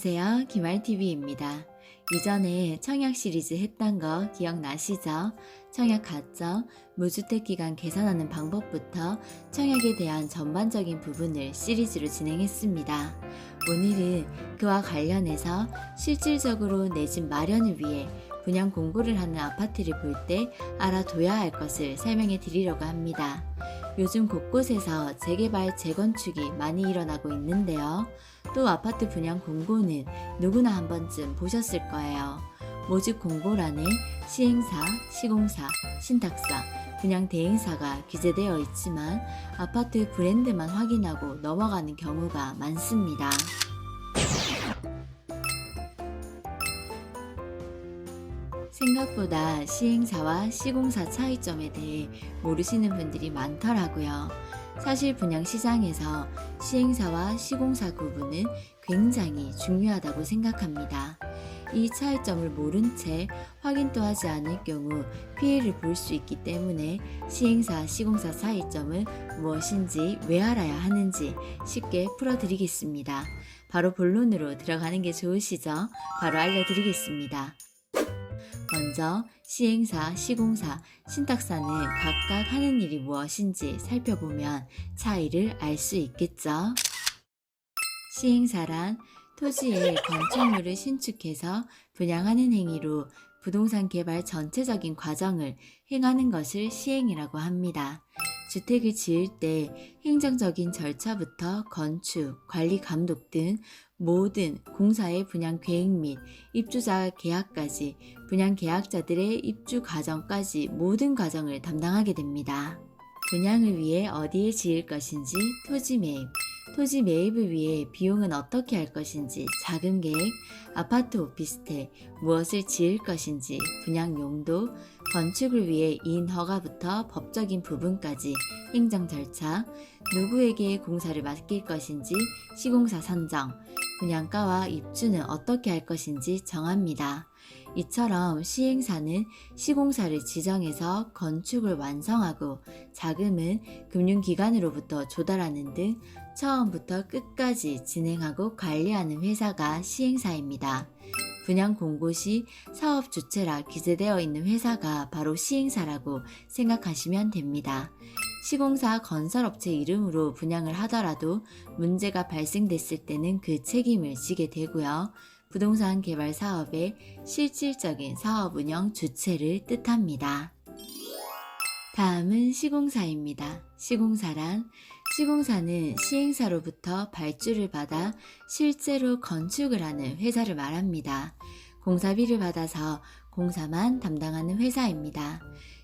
안녕하세요. 김알TV입니다. 이전에 청약 시리즈 했던 거 기억나시죠? 청약 가점, 무주택 기간 계산하는 방법부터 청약에 대한 전반적인 부분을 시리즈로 진행했습니다. 오늘은 그와 관련해서 실질적으로 내 집 마련을 위해 분양 공고를 하는 아파트를 볼 때 알아둬야 할 것을 설명해 드리려고 합니다. 요즘 곳곳에서 재개발, 재건축이 많이 일어나고 있는데요. 또 아파트 분양 공고는 누구나 한 번쯤 보셨을 거예요. 모집 공고란에 시행사, 시공사, 신탁사, 분양 대행사가 기재되어 있지만 아파트 브랜드만 확인하고 넘어가는 경우가 많습니다. 생각보다 시행사와 시공사 차이점에 대해 모르시는 분들이 많더라고요. 사실 분양시장에서 시행사와 시공사 구분은 굉장히 중요하다고 생각합니다. 이 차이점을 모른 채 확인도 하지 않을 경우 피해를 볼 수 있기 때문에 시행사, 시공사 차이점은 무엇인지 왜 알아야 하는지 쉽게 풀어드리겠습니다. 바로 본론으로 들어가는 게 좋으시죠? 바로 알려드리겠습니다. 먼저 시행사, 시공사, 신탁사는 각각 하는 일이 무엇인지 살펴보면 차이를 알 수 있겠죠. 시행사란 토지의 건축물을 신축해서 분양하는 행위로 부동산 개발 전체적인 과정을 행하는 것을 시행이라고 합니다. 주택을 지을 때 행정적인 절차부터 건축, 관리 감독 등 모든 공사의 분양 계획 및 입주자 계약까지 분양 계약자들의 입주 과정까지 모든 과정을 담당하게 됩니다. 분양을 위해 어디에 지을 것인지 토지 매입, 토지 매입을 위해 비용은 어떻게 할 것인지 자금 계획, 아파트 오피스텔, 무엇을 지을 것인지 분양 용도, 건축을 위해 이인 허가부터 법적인 부분까지 행정 절차, 누구에게 공사를 맡길 것인지 시공사 선정, 분양가와 입주는 어떻게 할 것인지 정합니다. 이처럼 시행사는 시공사를 지정해서 건축을 완성하고 자금은 금융기관으로부터 조달하는 등 처음부터 끝까지 진행하고 관리하는 회사가 시행사입니다. 분양 공고 시 사업 주체라 기재되어 있는 회사가 바로 시행사라고 생각하시면 됩니다. 시공사 건설업체 이름으로 분양을 하더라도 문제가 발생됐을 때는 그 책임을 지게 되고요. 부동산 개발 사업의 실질적인 사업 운영 주체를 뜻합니다. 다음은 시공사입니다. 시공사란 시공사는 시행사로부터 발주를 받아 실제로 건축을 하는 회사를 말합니다. 공사비를 받아서 공사만 담당하는 회사입니다.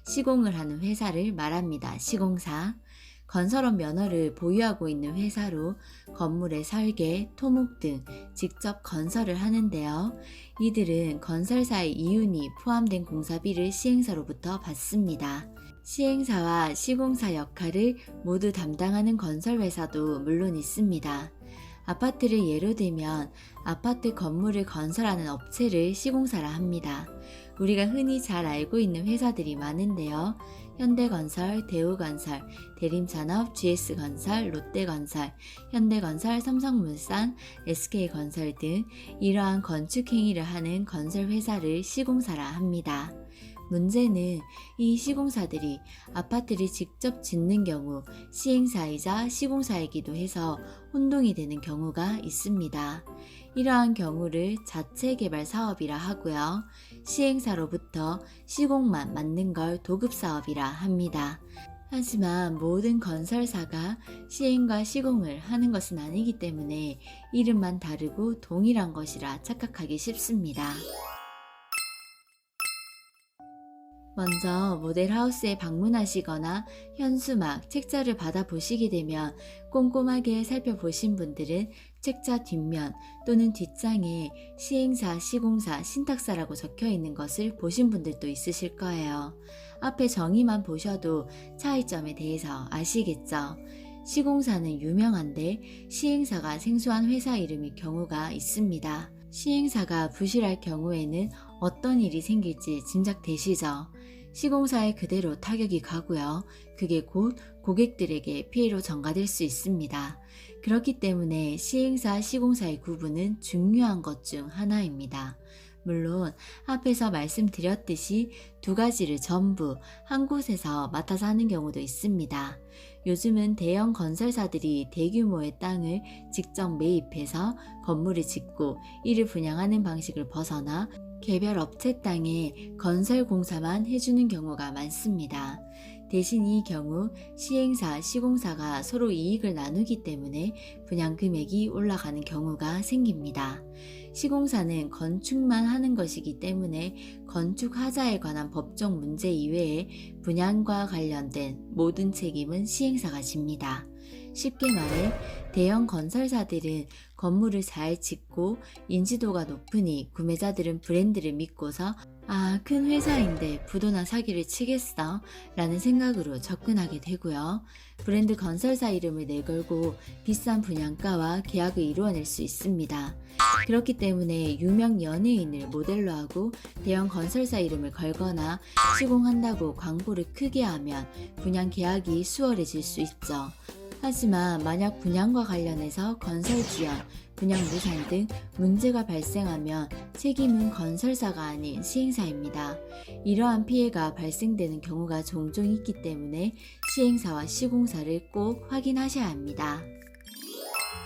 시공을 하는 회사를 말합니다. 시공사. 건설업 면허를 보유하고 있는 회사로 건물의 설계, 토목 등 직접 건설을 하는데요. 이들은 건설사의 이윤이 포함된 공사비를 시행사로부터 받습니다. 시행사와 시공사 역할을 모두 담당하는 건설회사도 물론 있습니다. 아파트를 예로 들면 아파트 건물을 건설하는 업체를 시공사라 합니다. 우리가 흔히 잘 알고 있는 회사들이 많은데요. 현대건설, 대우건설, 대림산업, GS건설, 롯데건설, 현대건설, 삼성물산, SK건설 등 이러한 건축 행위를 하는 건설회사를 시공사라 합니다. 문제는 이 시공사들이 아파트를 직접 짓는 경우 시행사이자 시공사이기도 해서 혼동이 되는 경우가 있습니다. 이러한 경우를 자체 개발 사업이라 하고요. 시행사로부터 시공만 맡는 걸 도급 사업이라 합니다. 하지만 모든 건설사가 시행과 시공을 하는 것은 아니기 때문에 이름만 다르고 동일한 것이라 착각하기 쉽습니다. 먼저 모델하우스에 방문하시거나 현수막, 책자를 받아보시게 되면 꼼꼼하게 살펴보신 분들은 책자 뒷면 또는 뒷장에 시행사, 시공사, 신탁사라고 적혀 있는 것을 보신 분들도 있으실 거예요. 앞에 정의만 보셔도 차이점에 대해서 아시겠죠? 시공사는 유명한데 시행사가 생소한 회사 이름일 경우가 있습니다. 시행사가 부실할 경우에는 어떤 일이 생길지 짐작되시죠? 시공사에 그대로 타격이 가고요. 그게 곧 고객들에게 피해로 전가될 수 있습니다. 그렇기 때문에 시행사, 시공사의 구분은 중요한 것 중 하나입니다. 물론 앞에서 말씀드렸듯이 두 가지를 전부 한 곳에서 맡아서 하는 경우도 있습니다. 요즘은 대형 건설사들이 대규모의 땅을 직접 매입해서 건물을 짓고 이를 분양하는 방식을 벗어나 개별 업체 땅에 건설 공사만 해주는 경우가 많습니다. 대신 이 경우 시행사, 시공사가 서로 이익을 나누기 때문에 분양 금액이 올라가는 경우가 생깁니다. 시공사는 건축만 하는 것이기 때문에 건축 하자에 관한 법적 문제 이외에 분양과 관련된 모든 책임은 시행사가 집니다. 쉽게 말해 대형 건설사들은 건물을 잘 짓고 인지도가 높으니 구매자들은 브랜드를 믿고서 큰 회사인데 부도나 사기를 치겠어 라는 생각으로 접근하게 되고요. 브랜드 건설사 이름을 내걸고 비싼 분양가와 계약을 이루어낼 수 있습니다. 그렇기 때문에 유명 연예인을 모델로 하고 대형 건설사 이름을 걸거나 시공한다고 광고를 크게 하면 분양 계약이 수월해질 수 있죠. 하지만 만약 분양과 관련해서 건설 지연, 분양 무산 등 문제가 발생하면 책임은 건설사가 아닌 시행사입니다. 이러한 피해가 발생되는 경우가 종종 있기 때문에 시행사와 시공사를 꼭 확인하셔야 합니다.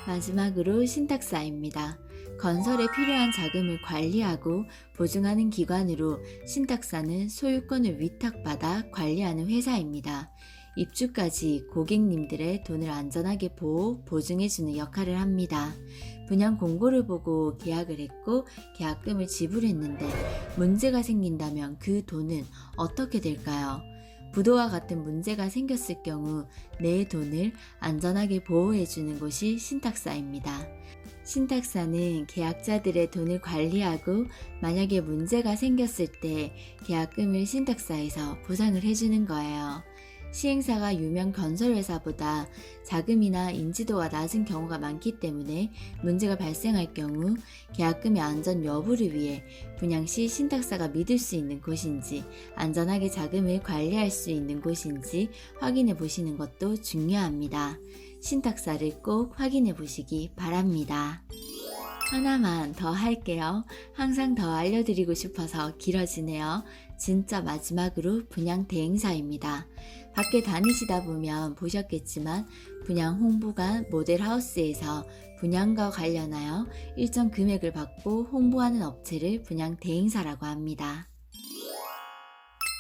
마지막으로 신탁사입니다. 건설에 필요한 자금을 관리하고 보증하는 기관으로 신탁사는 소유권을 위탁받아 관리하는 회사입니다. 입주까지 고객님들의 돈을 안전하게 보증해주는 역할을 합니다. 분양 공고를 보고 계약을 했고 계약금을 지불했는데 문제가 생긴다면 그 돈은 어떻게 될까요? 부도와 같은 문제가 생겼을 경우 내 돈을 안전하게 보호해주는 곳이 신탁사입니다. 신탁사는 계약자들의 돈을 관리하고 만약에 문제가 생겼을 때 계약금을 신탁사에서 보상을 해주는 거예요. 시행사가 유명 건설회사보다 자금이나 인지도가 낮은 경우가 많기 때문에 문제가 발생할 경우 계약금의 안전 여부를 위해 분양 시 신탁사가 믿을 수 있는 곳인지 안전하게 자금을 관리할 수 있는 곳인지 확인해 보시는 것도 중요합니다. 신탁사를 꼭 확인해 보시기 바랍니다. 하나만 더 할게요. 항상 더 알려드리고 싶어서 길어지네요. 진짜 마지막으로 분양 대행사입니다. 밖에 다니시다 보면 보셨겠지만 분양 홍보관 모델하우스에서 분양과 관련하여 일정 금액을 받고 홍보하는 업체를 분양 대행사라고 합니다.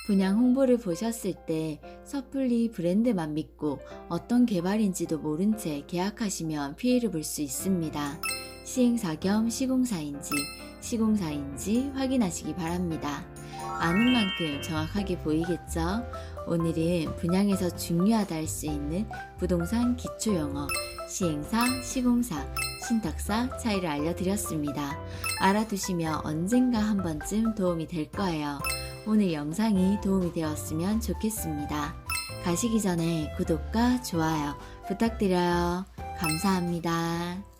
분양 홍보를 보셨을 때 섣불리 브랜드만 믿고 어떤 개발인지도 모른 채 계약하시면 피해를 볼 수 있습니다. 시행사 겸 시공사인지 확인하시기 바랍니다. 아는 만큼 정확하게 보이겠죠? 오늘은 분양에서 중요하다 할 수 있는 부동산 기초용어, 시행사, 시공사, 신탁사 차이를 알려드렸습니다. 알아두시면 언젠가 한 번쯤 도움이 될 거예요. 오늘 영상이 도움이 되었으면 좋겠습니다. 가시기 전에 구독과 좋아요 부탁드려요. 감사합니다.